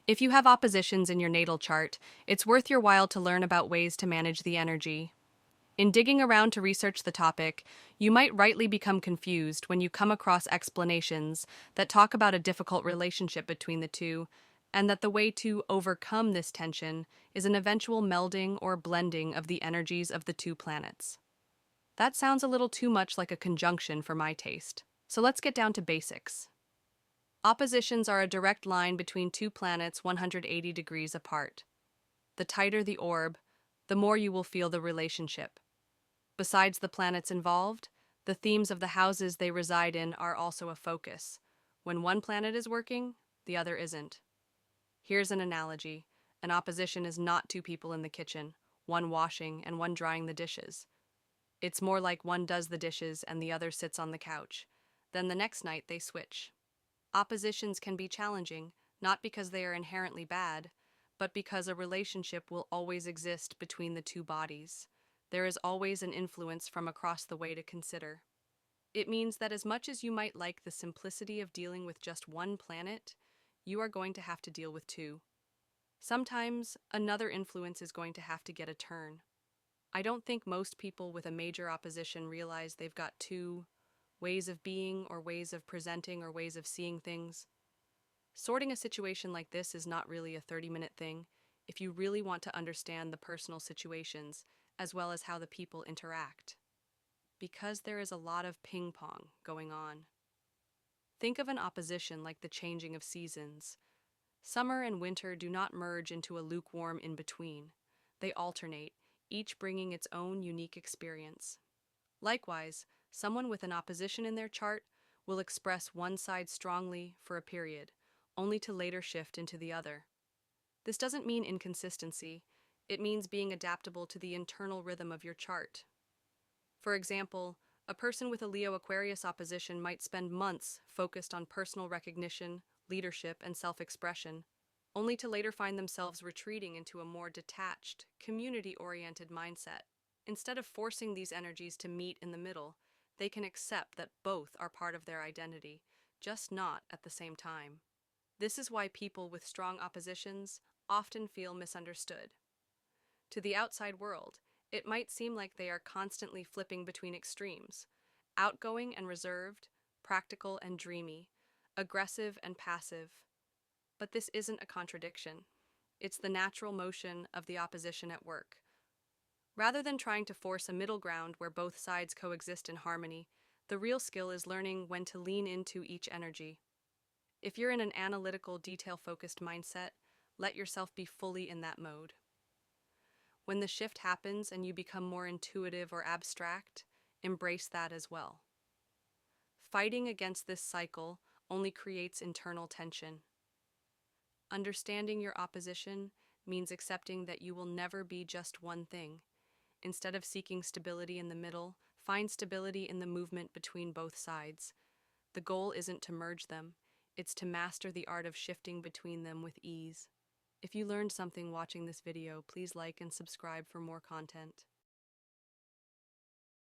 If you have oppositions in your natal chart, it's worth your while to learn about ways to manage the energy. In digging around to research the topic, you might rightly become confused when you come across explanations that talk about a difficult relationship between the two, and that the way to overcome this tension is an eventual melding or blending of the energies of the two planets. That sounds a little too much like a conjunction for my taste. So let's get down to basics. Oppositions are a direct line between two planets 180 degrees apart. The tighter the orb, the more you will feel the relationship. Besides the planets involved, the themes of the houses they reside in are also a focus. When one planet is working, the other isn't. Here's an analogy. An opposition is not two people in the kitchen, one washing and one drying the dishes. It's more like one does the dishes and the other sits on the couch. Then the next night they switch. Oppositions can be challenging, not because they are inherently bad, but because a relationship will always exist between the two bodies. There is always an influence from across the way to consider. It means that as much as you might like the simplicity of dealing with just one planet, you are going to have to deal with two. Sometimes another influence is going to have to get a turn. I don't think most people with a major opposition realize they've got two ways of being or ways of presenting or ways of seeing things. Sorting a situation like this is not really a 30-minute thing if you really want to understand the personal situations as well as how the people interact, because there is a lot of ping pong going on. Think of an opposition like the changing of seasons. Summer and winter do not merge into a lukewarm in between. They alternate, each bringing its own unique experience. Likewise, someone with an opposition in their chart will express one side strongly for a period, only to later shift into the other. This doesn't mean inconsistency, it means being adaptable to the internal rhythm of your chart. For example, a person with a Leo Aquarius opposition might spend months focused on personal recognition, leadership, and self-expression, only to later find themselves retreating into a more detached, community-oriented mindset. Instead of forcing these energies to meet in the middle, they can accept that both are part of their identity, just not at the same time. This is why people with strong oppositions often feel misunderstood. To the outside world, it might seem like they are constantly flipping between extremes, outgoing and reserved, practical and dreamy, aggressive and passive. But this isn't a contradiction. It's the natural motion of the opposition at work. Rather than trying to force a middle ground where both sides coexist in harmony, the real skill is learning when to lean into each energy. If you're in an analytical, detail-focused mindset, let yourself be fully in that mode. When the shift happens and you become more intuitive or abstract, embrace that as well. Fighting against this cycle only creates internal tension. Understanding your opposition means accepting that you will never be just one thing. Instead of seeking stability in the middle, find stability in the movement between both sides. The goal isn't to merge them, it's to master the art of shifting between them with ease. If you learned something watching this video, please like and subscribe for more content.